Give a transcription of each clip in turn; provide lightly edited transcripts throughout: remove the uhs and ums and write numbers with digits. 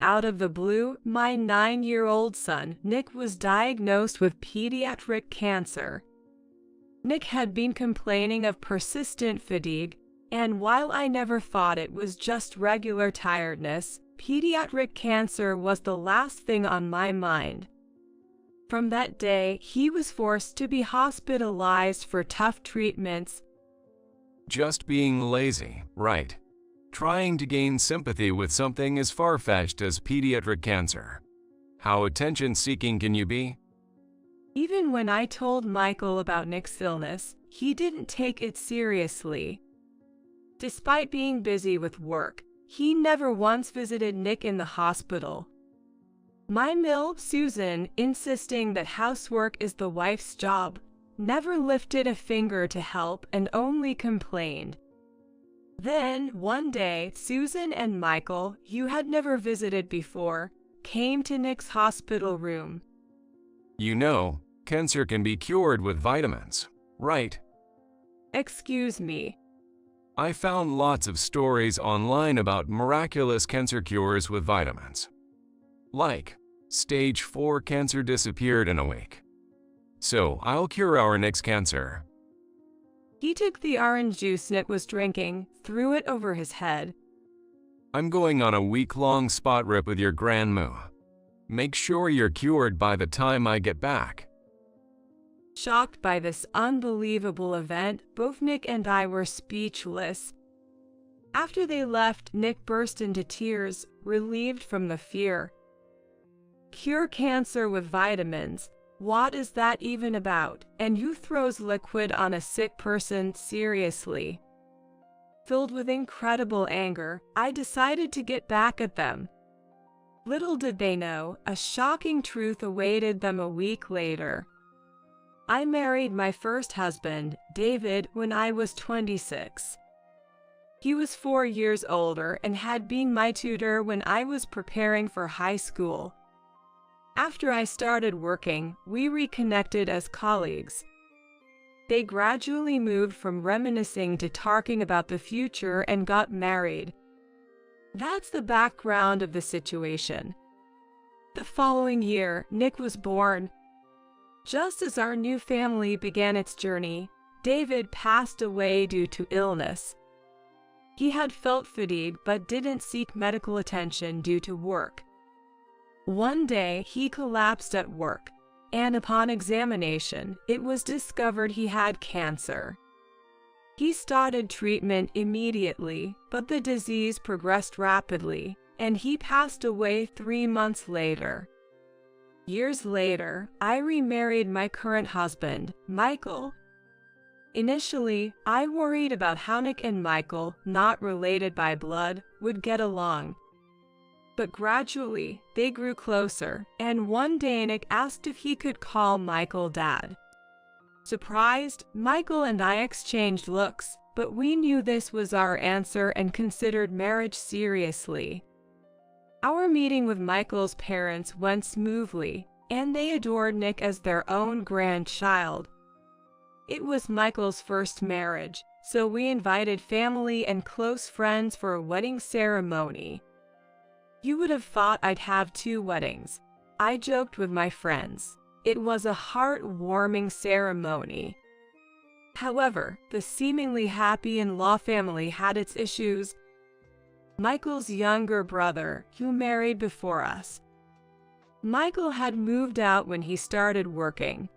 Out of the blue, my 9-year-old son, Nick, was diagnosed with pediatric cancer. Nick had been complaining of persistent fatigue, and while I never thought it was just regular tiredness, pediatric cancer was the last thing on my mind. From that day, he was forced to be hospitalized for tough treatments. Just being lazy, right? Trying to gain sympathy with something as far-fetched as pediatric cancer. How attention-seeking can you be? Even when I told Michael about Nick's illness, he didn't take it seriously. Despite being busy with work, he never once visited Nick in the hospital. My MILF, Susan, insisting that housework is the wife's job, never lifted a finger to help and only complained. Then, one day, Susan and Michael, who had never visited before, came to Nick's hospital room. You know, cancer can be cured with vitamins, right? Excuse me. I found lots of stories online about miraculous cancer cures with vitamins. Like, stage 4 cancer disappeared in a week. So I'll cure our Nick's cancer. He took the orange juice Nick was drinking, threw it over his head. I'm going on a week-long spot rip with your grandma. Make sure you're cured by the time I get back. Shocked by this unbelievable event, both Nick and I were speechless. After they left, Nick burst into tears, relieved from the fear. Cure cancer with vitamins? What is that even about? And who throws liquid on a sick person seriously? Filled with incredible anger, I decided to get back at them. Little did they know, a shocking truth awaited them a week later. I married my first husband, David, when I was 26. He was 4 years older and had been my tutor when I was preparing for high school. After I started working, we reconnected as colleagues. They gradually moved from reminiscing to talking about the future and got married. That's the background of the situation. The following year, Nick was born. Just as our new family began its journey, David passed away due to illness. He had felt fatigue but didn't seek medical attention due to work. One day, he collapsed at work, and upon examination, it was discovered he had cancer. He started treatment immediately, but the disease progressed rapidly, and he passed away 3 months later. Years later, I remarried my current husband, Michael. Initially, I worried about how Nick and Michael, not related by blood, would get along. But gradually, they grew closer, and one day Nick asked if he could call Michael Dad. Surprised, Michael and I exchanged looks, but we knew this was our answer and considered marriage seriously. Our meeting with Michael's parents went smoothly, and they adored Nick as their own grandchild. It was Michael's first marriage, so we invited family and close friends for a wedding ceremony. You would have thought I'd have 2 weddings. I joked with my friends. It was a heartwarming ceremony. However, the seemingly happy in-law family had its issues. Michael's younger brother, who married before us. Michael had moved out when he started working.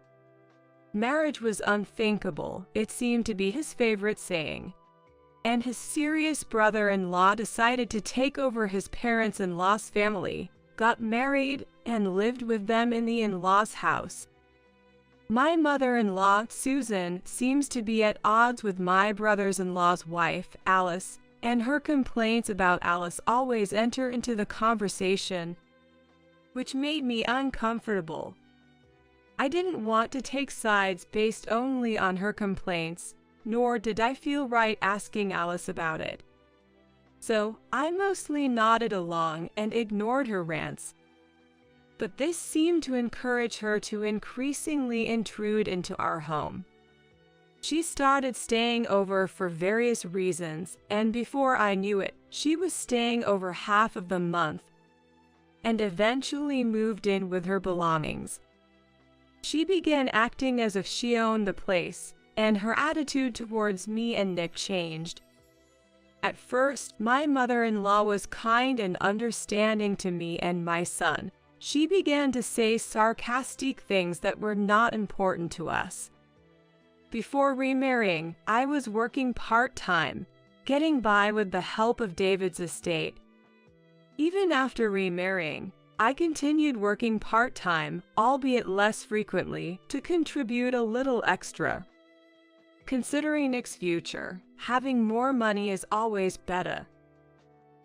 Marriage was unthinkable, it seemed to be his favorite saying. And his serious brother-in-law decided to take over his parents-in-law's family, got married, and lived with them in the in-laws' house. My mother-in-law, Susan, seems to be at odds with my brother-in-law's wife, Alice, and her complaints about Alice always enter into the conversation, which made me uncomfortable. I didn't want to take sides based only on her complaints, nor did I feel right asking Alice about it. So, I mostly nodded along and ignored her rants. But this seemed to encourage her to increasingly intrude into our home. She started staying over for various reasons, and before I knew it, she was staying over half of the month. and eventually moved in with her belongings. She began acting as if she owned the place, and her attitude towards me and Nick changed. At first, my mother-in-law was kind and understanding to me and my son. She began to say sarcastic things that were not important to us. Before remarrying, I was working part-time, getting by with the help of David's estate. Even after remarrying, I continued working part-time, albeit less frequently, to contribute a little extra. Considering Nick's future, having more money is always better.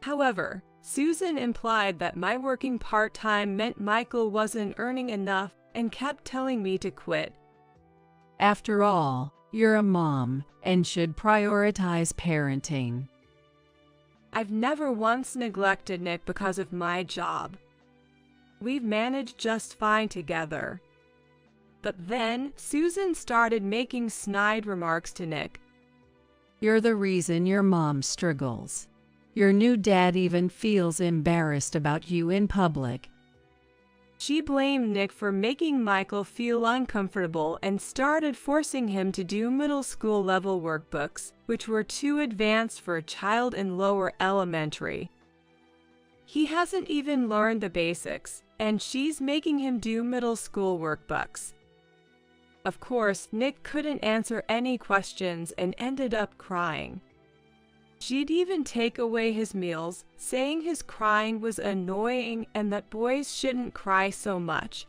However, Susan implied that my working part-time meant Michael wasn't earning enough and kept telling me to quit. After all, you're a mom and should prioritize parenting. I've never once neglected Nick because of my job. We've managed just fine together. But then, Susan started making snide remarks to Nick. You're the reason your mom struggles. Your new dad even feels embarrassed about you in public. She blamed Nick for making Michael feel uncomfortable and started forcing him to do middle school level workbooks, which were too advanced for a child in lower elementary. He hasn't even learned the basics, and she's making him do middle school workbooks. Of course, Nick couldn't answer any questions and ended up crying. She'd even take away his meals, saying his crying was annoying and that boys shouldn't cry so much.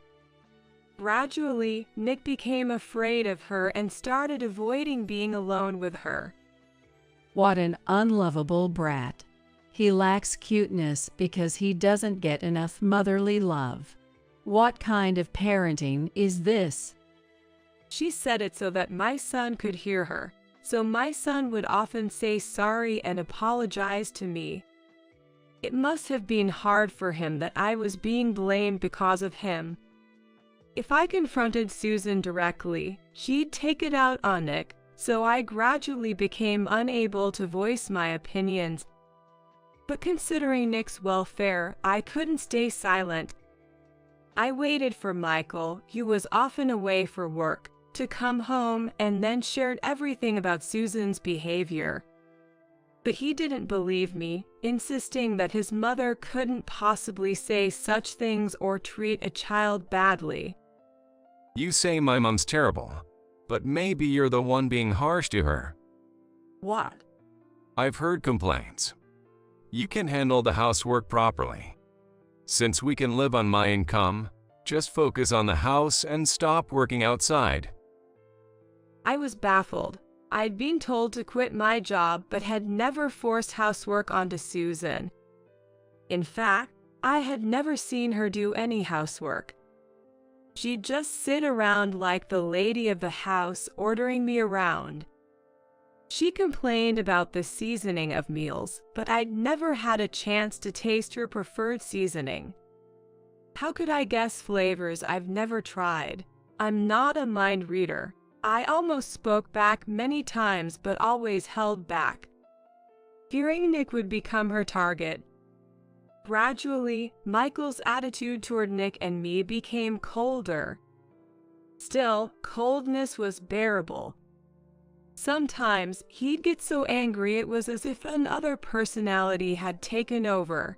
Gradually, Nick became afraid of her and started avoiding being alone with her. What an unlovable brat. He lacks cuteness because he doesn't get enough motherly love. What kind of parenting is this? She said it so that my son could hear her, so my son would often say sorry and apologize to me. It must have been hard for him that I was being blamed because of him. If I confronted Susan directly, she'd take it out on Nick, so I gradually became unable to voice my opinions. But considering Nick's welfare, I couldn't stay silent. I waited for Michael, who was often away for work, to come home and then shared everything about Susan's behavior. But he didn't believe me, insisting that his mother couldn't possibly say such things or treat a child badly. You say my mom's terrible, but maybe you're the one being harsh to her. What? I've heard complaints. You can handle the housework properly. Since we can live on my income, just focus on the house and stop working outside. I was baffled. I'd been told to quit my job but had never forced housework onto Susan. In fact, I had never seen her do any housework. She'd just sit around like the lady of the house, ordering me around. She complained about the seasoning of meals, but I'd never had a chance to taste her preferred seasoning. How could I guess flavors I've never tried? I'm not a mind reader. I almost spoke back many times but always held back, fearing Nick would become her target. Gradually, Michael's attitude toward Nick and me became colder. Still, coldness was bearable. Sometimes, he'd get so angry it was as if another personality had taken over.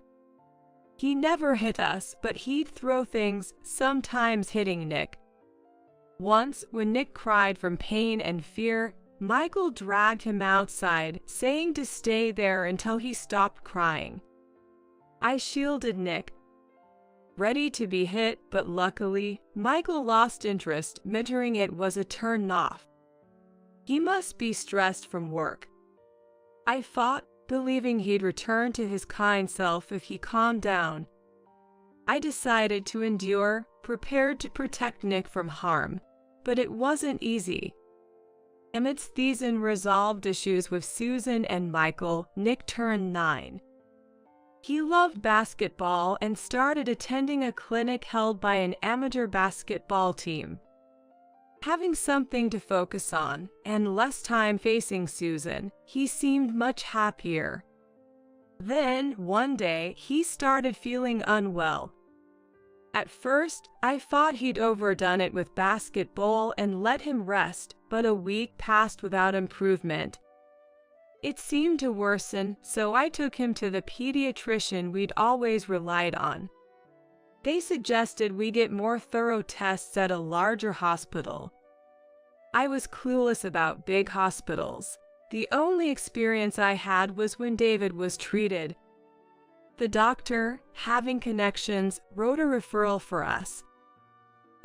He never hit us, but he'd throw things, sometimes hitting Nick. Once, when Nick cried from pain and fear, Michael dragged him outside, saying to stay there until he stopped crying. I shielded Nick, ready to be hit, but luckily, Michael lost interest, muttering it was a turn-off. He must be stressed from work. I fought, believing he'd return to his kind self if he calmed down. I decided to endure, prepared to protect Nick from harm. But it wasn't easy. Amidst these unresolved issues with Susan and Michael, Nick turned 9. He loved basketball and started attending a clinic held by an amateur basketball team. Having something to focus on, and less time facing Susan, he seemed much happier. Then, one day, he started feeling unwell, At first, I thought he'd overdone it with basketball and let him rest, but a week passed without improvement. It seemed to worsen, so I took him to the pediatrician we'd always relied on. They suggested we get more thorough tests at a larger hospital. I was clueless about big hospitals. The only experience I had was when David was treated. The doctor, having connections, wrote a referral for us.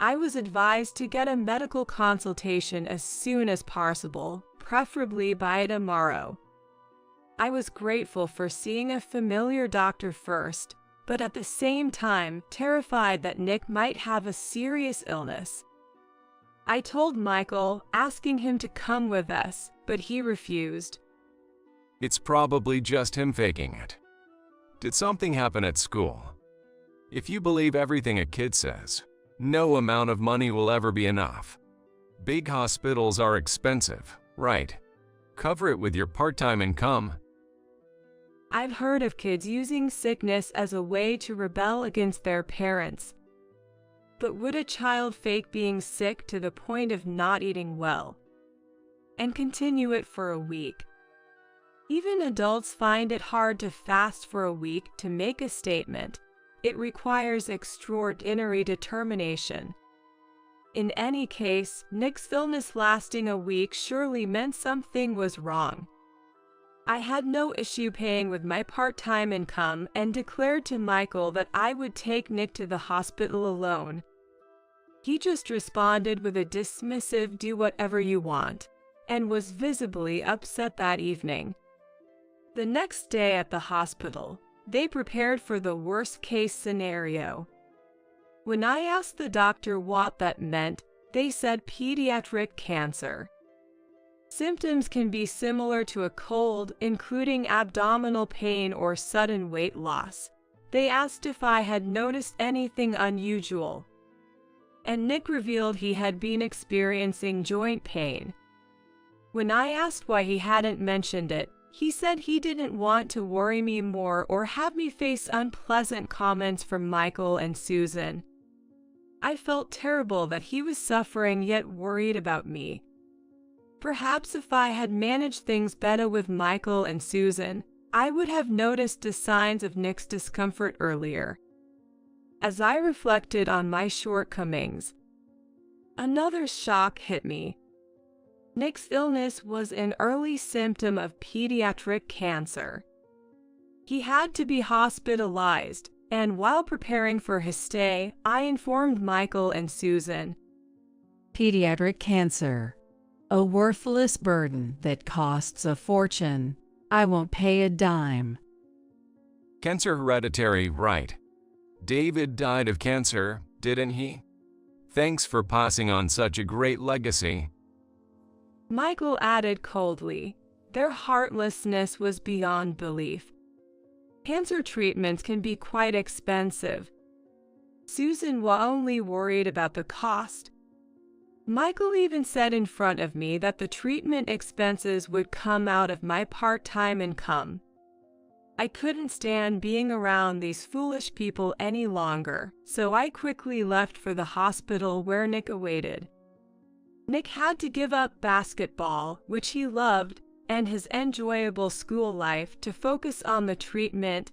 I was advised to get a medical consultation as soon as possible, preferably by tomorrow. I was grateful for seeing a familiar doctor first, but at the same time terrified that Nick might have a serious illness. I told Michael, asking him to come with us, but he refused. It's probably just him faking it. Did something happen at school? If you believe everything a kid says, no amount of money will ever be enough. Big hospitals are expensive, right? Cover it with your part-time income. I've heard of kids using sickness as a way to rebel against their parents. But would a child fake being sick to the point of not eating well and continue it for a week? Even adults find it hard to fast for a week to make a statement. It requires extraordinary determination. In any case, Nick's illness lasting a week surely meant something was wrong. I had no issue paying with my part-time income and declared to Michael that I would take Nick to the hospital alone. He just responded with a dismissive "do whatever you want," and was visibly upset that evening. The next day at the hospital, they prepared for the worst-case scenario. When I asked the doctor what that meant, they said pediatric cancer. Symptoms can be similar to a cold, including abdominal pain or sudden weight loss. They asked if I had noticed anything unusual, and Nick revealed he had been experiencing joint pain. When I asked why he hadn't mentioned it, he said he didn't want to worry me more or have me face unpleasant comments from Michael and Susan. I felt terrible that he was suffering yet worried about me. Perhaps if I had managed things better with Michael and Susan, I would have noticed the signs of Nick's discomfort earlier. As I reflected on my shortcomings, another shock hit me. Nick's illness was an early symptom of pediatric cancer. He had to be hospitalized, and while preparing for his stay, I informed Michael and Susan. Pediatric cancer. A worthless burden that costs a fortune. I won't pay a dime. Cancer hereditary, right? David died of cancer, didn't he? Thanks for passing on such a great legacy. Michael added coldly. Their heartlessness was beyond belief. Cancer treatments can be quite expensive. Susan was only worried about the cost. Michael even said in front of me that the treatment expenses would come out of my part-time income. I couldn't stand being around these foolish people any longer, so I quickly left for the hospital where Nick awaited. Nick had to give up basketball, which he loved, and his enjoyable school life to focus on the treatment.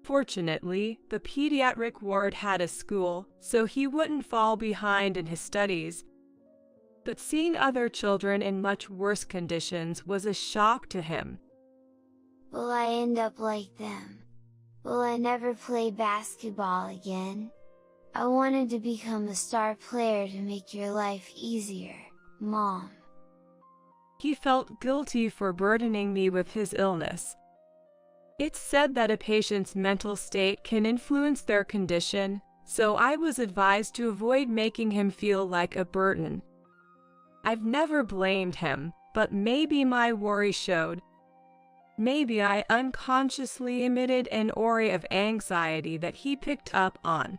Fortunately, the pediatric ward had a school, so he wouldn't fall behind in his studies. But seeing other children in much worse conditions was a shock to him. Will I end up like them? Will I never play basketball again? I wanted to become a star player to make your life easier, Mom. He felt guilty for burdening me with his illness. It's said that a patient's mental state can influence their condition, so I was advised to avoid making him feel like a burden. I've never blamed him, but maybe my worry showed. Maybe I unconsciously emitted an aura of anxiety that he picked up on.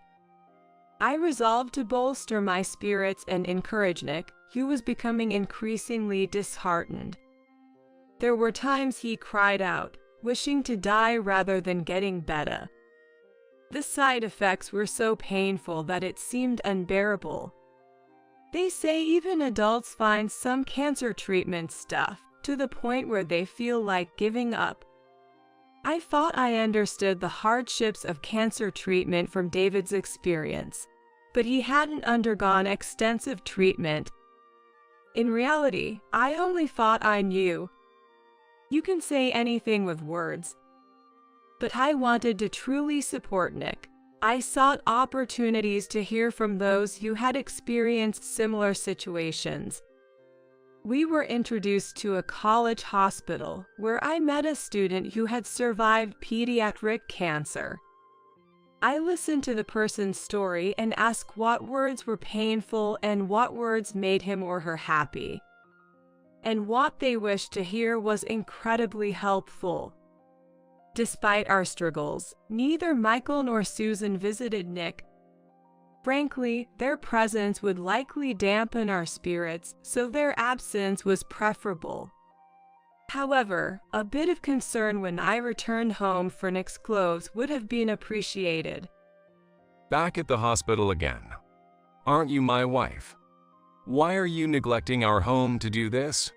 I resolved to bolster my spirits and encourage Nick, who was becoming increasingly disheartened. There were times he cried out, wishing to die rather than getting better. The side effects were so painful that it seemed unbearable. They say even adults find some cancer treatments tough, to the point where they feel like giving up. I thought I understood the hardships of cancer treatment from David's experience, but he hadn't undergone extensive treatment. In reality, I only thought I knew. You can say anything with words. But I wanted to truly support Nick. I sought opportunities to hear from those who had experienced similar situations. We were introduced to a college hospital where I met a student who had survived pediatric cancer. I listened to the person's story and asked what words were painful and what words made him or her happy. And what they wished to hear was incredibly helpful. Despite our struggles, neither Michael nor Susan visited Nick. Frankly, their presence would likely dampen our spirits, so their absence was preferable. However, a bit of concern when I returned home for Nick's clothes would have been appreciated. Back at the hospital again. Aren't you my wife? Why are you neglecting our home to do this?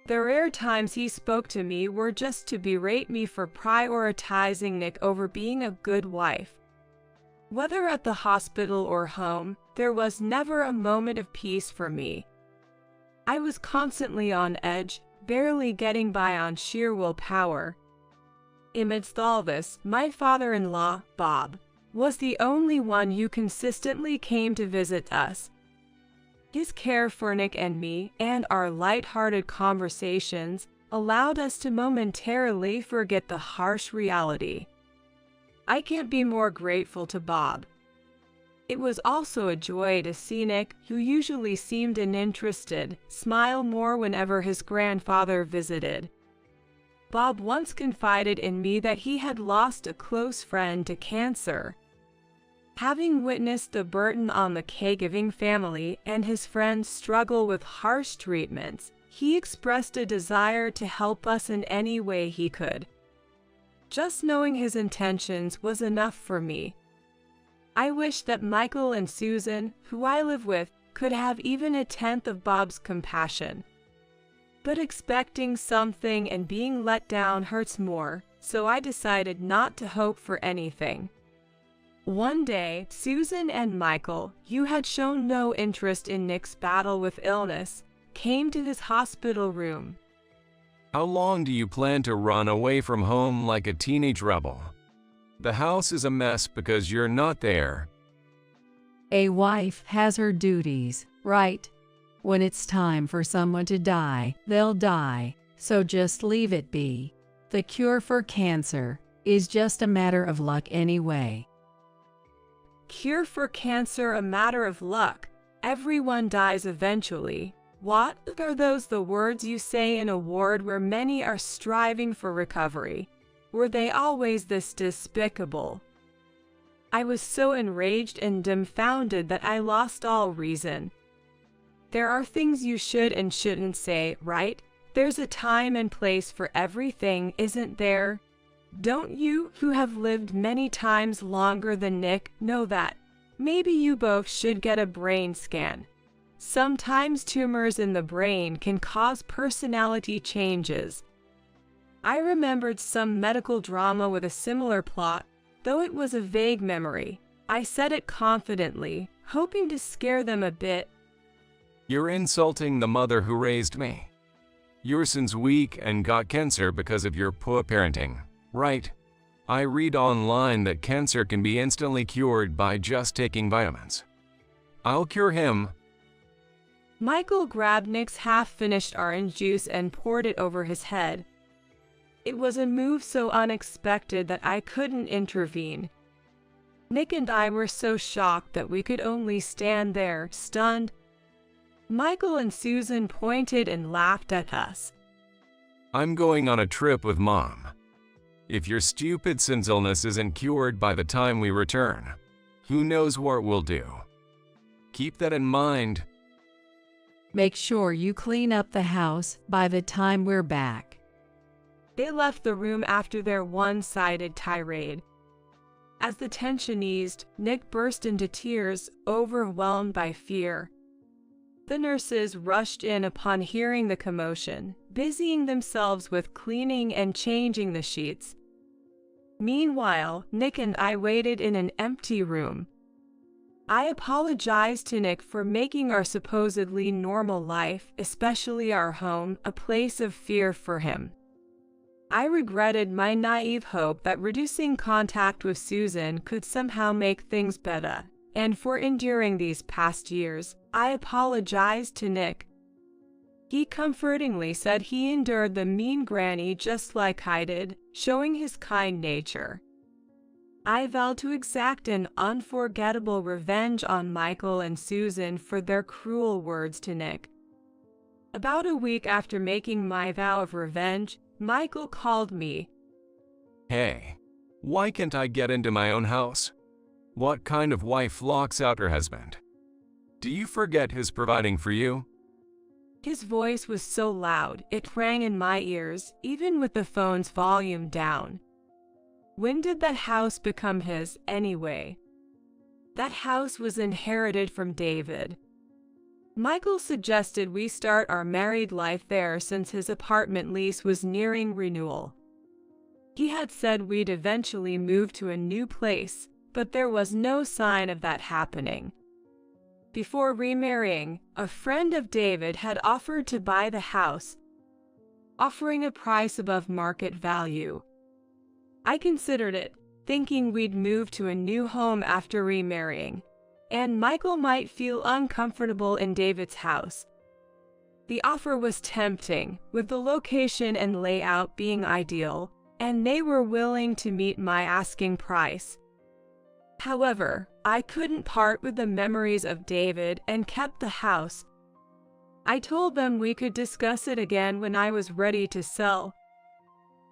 The rare times he spoke to me were just to berate me for prioritizing Nick over being a good wife. Whether at the hospital or home, there was never a moment of peace for me. I was constantly on edge, barely getting by on sheer willpower. Amidst all this, my father-in-law, Bob, was the only one who consistently came to visit us. His care for Nick and me, and our light-hearted conversations, allowed us to momentarily forget the harsh reality. I can't be more grateful to Bob. It was also a joy to see Nick, who usually seemed uninterested, smile more whenever his grandfather visited. Bob once confided in me that he had lost a close friend to cancer. Having witnessed the burden on the caregiving family and his friends struggle with harsh treatments, he expressed a desire to help us in any way he could. Just knowing his intentions was enough for me. I wish that Michael and Susan, who I live with, could have even a tenth of Bob's compassion. But expecting something and being let down hurts more, so I decided not to hope for anything. One day, Susan and Michael, who had shown no interest in Nick's battle with illness, came to his hospital room. How long do you plan to run away from home like a teenage rebel? The house is a mess because you're not there. A wife has her duties, right? When it's time for someone to die, they'll die, so just leave it be. The cure for cancer is just a matter of luck anyway. Cure for cancer a matter of luck. Everyone dies eventually. What are those the words you say in a ward where many are striving for recovery? Were they always this despicable? I was so enraged and dumbfounded that I lost all reason. There are things you should and shouldn't say, right? There's a time and place for everything, isn't there? Don't you, who have lived many times longer than Nick, know that? Maybe you both should get a brain scan. Sometimes tumors in the brain can cause personality changes. I remembered some medical drama with a similar plot, though it was a vague memory. I said it confidently, hoping to scare them a bit. You're insulting the mother who raised me. Your son's weak and got cancer because of your poor parenting, right? I read online that cancer can be instantly cured by just taking vitamins. I'll cure him. Michael grabbed Nick's half-finished orange juice and poured it over his head. It was a move so unexpected that I couldn't intervene. Nick and I were so shocked that we could only stand there, stunned. Michael and Susan pointed and laughed at us. I'm going on a trip with Mom. If your stupid son's illness isn't cured by the time we return, who knows what we'll do. Keep that in mind. Make sure you clean up the house by the time we're back. They left the room after their one-sided tirade. As the tension eased, Nick burst into tears, overwhelmed by fear. The nurses rushed in upon hearing the commotion, busying themselves with cleaning and changing the sheets. Meanwhile, Nick and I waited in an empty room. I apologized to Nick for making our supposedly normal life, especially our home, a place of fear for him. I regretted my naive hope that reducing contact with Susan could somehow make things better, and for enduring these past years, I apologized to Nick. He comfortingly said he endured the mean granny just like I did, showing his kind nature. I vowed to exact an unforgettable revenge on Michael and Susan for their cruel words to Nick. About a week after making my vow of revenge, Michael called me. Hey, why can't I get into my own house? What kind of wife locks out her husband? Do you forget his providing for you? His voice was so loud, it rang in my ears, even with the phone's volume down. When did that house become his, anyway? That house was inherited from David. Michael suggested we start our married life there since his apartment lease was nearing renewal. He had said we'd eventually move to a new place, but there was no sign of that happening. Before remarrying, a friend of David had offered to buy the house, offering a price above market value. I considered it, thinking we'd move to a new home after remarrying, and Michael might feel uncomfortable in David's house. The offer was tempting, with the location and layout being ideal, and they were willing to meet my asking price. However, I couldn't part with the memories of David and kept the house. I told them we could discuss it again when I was ready to sell.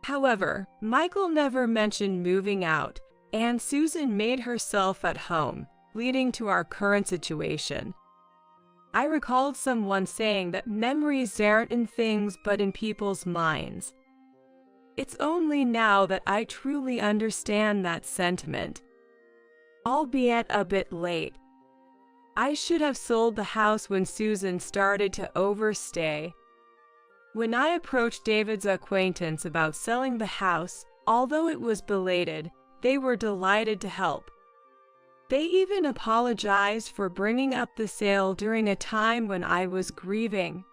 However, Michael never mentioned moving out, and Susan made herself at home, leading to our current situation. I recalled someone saying that memories aren't in things but in people's minds. It's only now that I truly understand that sentiment. Albeit a bit late. I should have sold the house when Susan started to overstay. When I approached David's acquaintance about selling the house, although it was belated, they were delighted to help. They even apologized for bringing up the sale during a time when I was grieving.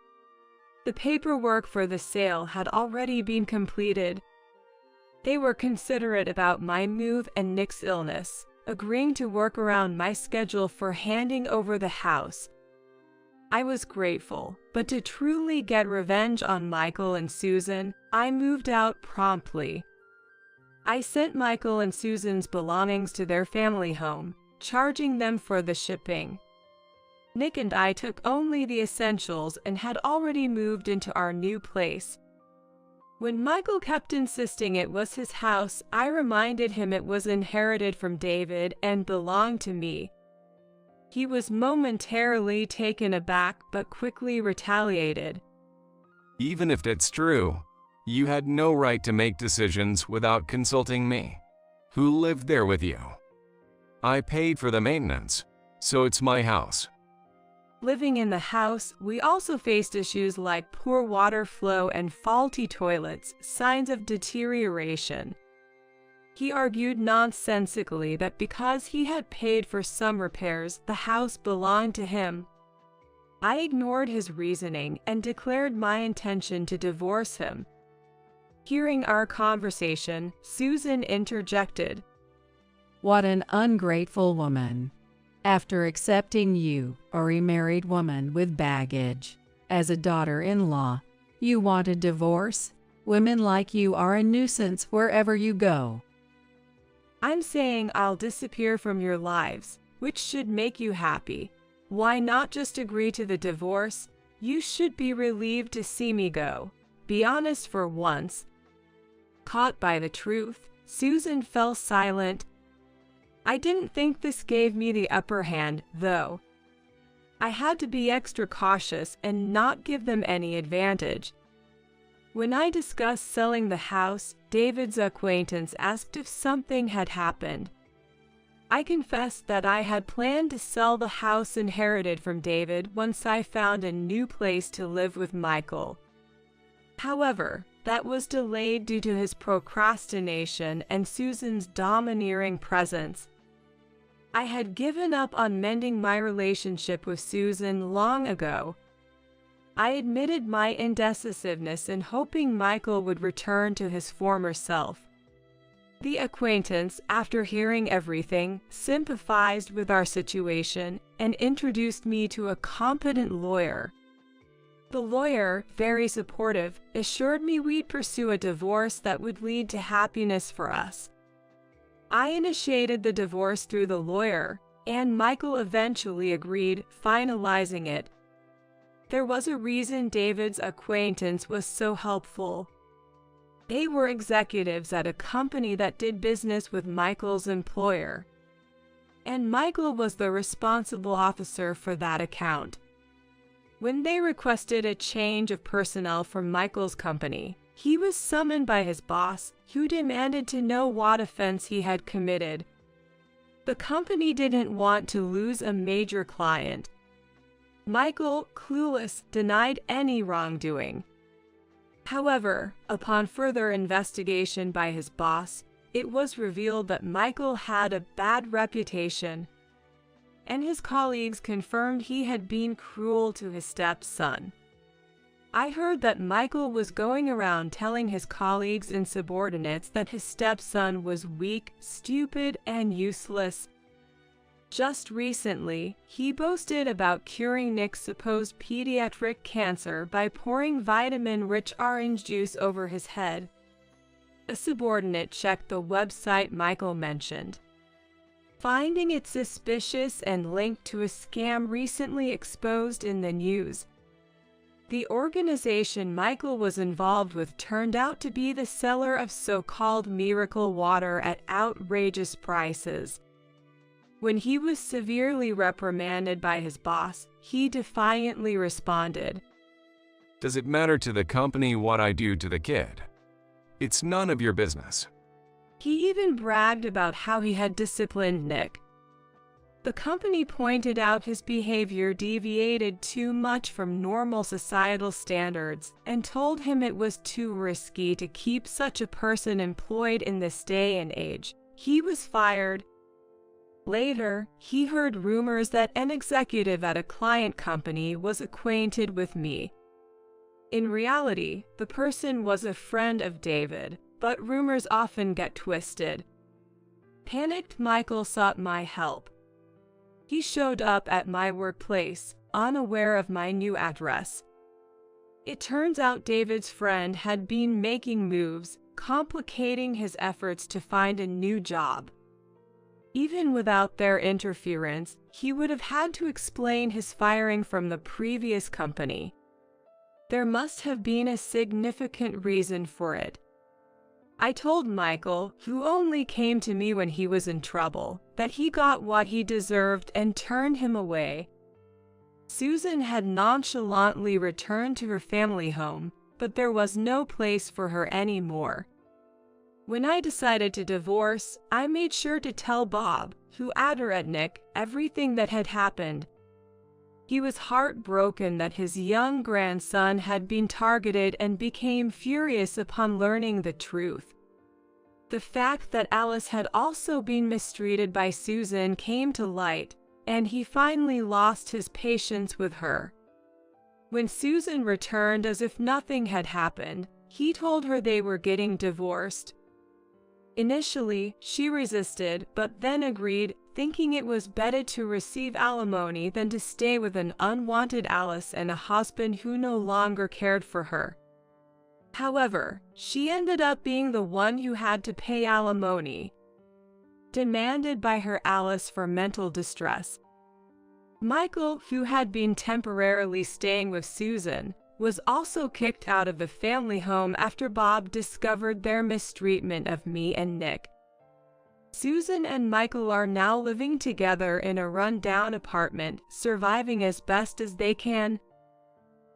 The paperwork for the sale had already been completed. They were considerate about my move and Nick's illness, agreeing to work around my schedule for handing over the house. I was grateful, but to truly get revenge on Michael and Susan, I moved out promptly. I sent Michael and Susan's belongings to their family home, charging them for the shipping. Nick and I took only the essentials and had already moved into our new place. When Michael kept insisting it was his house, I reminded him it was inherited from David and belonged to me. He was momentarily taken aback but quickly retaliated. Even if it's true, you had no right to make decisions without consulting me. Who lived there with you? I paid for the maintenance, so it's my house. Living in the house, we also faced issues like poor water flow and faulty toilets, signs of deterioration. He argued nonsensically that because he had paid for some repairs, the house belonged to him. I ignored his reasoning and declared my intention to divorce him. Hearing our conversation, Susan interjected. What an ungrateful woman. After accepting you, a remarried woman with baggage, as a daughter-in-law, you want a divorce? Women like you are a nuisance wherever you go. I'm saying I'll disappear from your lives, which should make you happy. Why not just agree to the divorce? You should be relieved to see me go. Be honest for once. Caught by the truth, Susan fell silent. I didn't think this gave me the upper hand, though. I had to be extra cautious and not give them any advantage. When I discussed selling the house, David's acquaintance asked if something had happened. I confessed that I had planned to sell the house inherited from David once I found a new place to live with Michael. However, that was delayed due to his procrastination and Susan's domineering presence. I had given up on mending my relationship with Susan long ago. I admitted my indecisiveness in hoping Michael would return to his former self. The acquaintance, after hearing everything, sympathized with our situation and introduced me to a competent lawyer. The lawyer, very supportive, assured me we'd pursue a divorce that would lead to happiness for us. I initiated the divorce through the lawyer, and Michael eventually agreed, finalizing it. There was a reason David's acquaintance was so helpful. They were executives at a company that did business with Michael's employer, and Michael was the responsible officer for that account. When they requested a change of personnel from Michael's company, he was summoned by his boss, who demanded to know what offense he had committed. The company didn't want to lose a major client. Michael, clueless, denied any wrongdoing. However, upon further investigation by his boss, it was revealed that Michael had a bad reputation, and his colleagues confirmed he had been cruel to his stepson. I heard that Michael was going around telling his colleagues and subordinates that his stepson was weak, stupid, and useless. Just recently, he boasted about curing Nick's supposed pediatric cancer by pouring vitamin-rich orange juice over his head. A subordinate checked the website Michael mentioned, finding it suspicious and linked to a scam recently exposed in the news. The organization Michael was involved with turned out to be the seller of so-called miracle water at outrageous prices. When he was severely reprimanded by his boss, he defiantly responded, "Does it matter to the company what I do to the kid? It's none of your business." He even bragged about how he had disciplined Nick. The company pointed out his behavior deviated too much from normal societal standards and told him it was too risky to keep such a person employed in this day and age. He was fired. Later, he heard rumors that an executive at a client company was acquainted with me. In reality, the person was a friend of David, but rumors often get twisted. Panicked Michael sought my help. He showed up at my workplace, unaware of my new address. It turns out David's friend had been making moves, complicating his efforts to find a new job. Even without their interference, he would have had to explain his firing from the previous company. There must have been a significant reason for it. I told Michael, who only came to me when he was in trouble, that he got what he deserved and turned him away. Susan had nonchalantly returned to her family home, but there was no place for her anymore. When I decided to divorce, I made sure to tell Bob, who adored Nick, everything that had happened. He was heartbroken that his young grandson had been targeted and became furious upon learning the truth. The fact that Alice had also been mistreated by Susan came to light, and he finally lost his patience with her. When Susan returned as if nothing had happened, he told her they were getting divorced. Initially, she resisted, but then agreed, thinking it was better to receive alimony than to stay with an unwanted Alice and a husband who no longer cared for her. However, she ended up being the one who had to pay alimony, demanded by her Alice for mental distress. Michael, who had been temporarily staying with Susan, was also kicked out of the family home after Bob discovered their mistreatment of me and Nick. Susan and Michael are now living together in a run-down apartment, surviving as best as they can.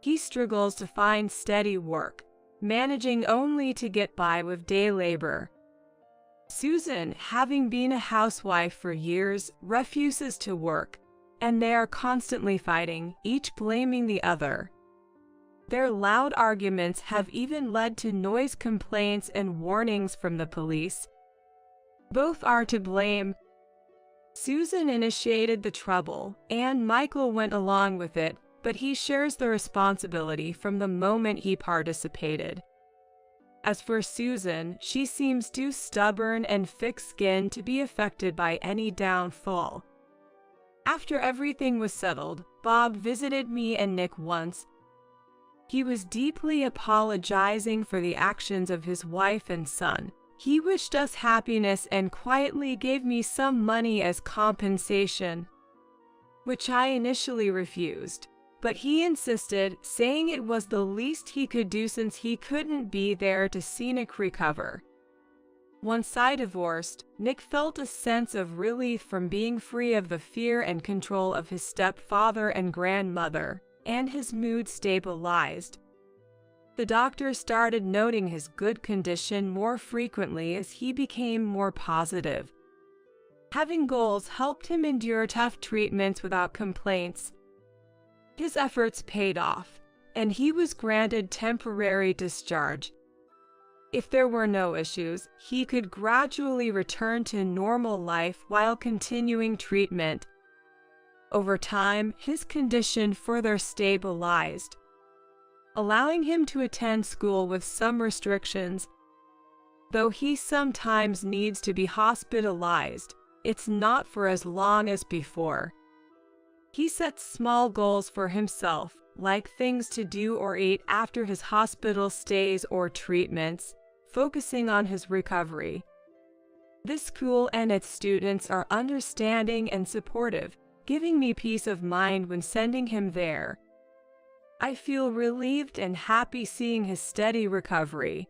He struggles to find steady work, managing only to get by with day labor. Susan, having been a housewife for years, refuses to work, and they are constantly fighting, each blaming the other. Their loud arguments have even led to noise complaints and warnings from the police. Both are to blame. Susan initiated the trouble, and Michael went along with it, but he shares the responsibility from the moment he participated. As for Susan, she seems too stubborn and thick-skinned to be affected by any downfall. After everything was settled, Bob visited me and Nick once. He was deeply apologizing for the actions of his wife and son. He wished us happiness and quietly gave me some money as compensation, which I initially refused. But he insisted, saying it was the least he could do since he couldn't be there to see Nick recover. Once I divorced, Nick felt a sense of relief from being free of the fear and control of his stepfather and grandmother, and his mood stabilized. The doctor started noting his good condition more frequently as he became more positive. Having goals helped him endure tough treatments without complaints. His efforts paid off, and he was granted temporary discharge. If there were no issues, he could gradually return to normal life while continuing treatment. Over time, his condition further stabilized, allowing him to attend school with some restrictions. Though he sometimes needs to be hospitalized, it's not for as long as before. He sets small goals for himself, like things to do or eat after his hospital stays or treatments, focusing on his recovery. This school and its students are understanding and supportive, giving me peace of mind when sending him there. I feel relieved and happy seeing his steady recovery.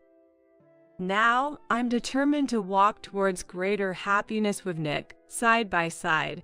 Now, I'm determined to walk towards greater happiness with Nick, side by side.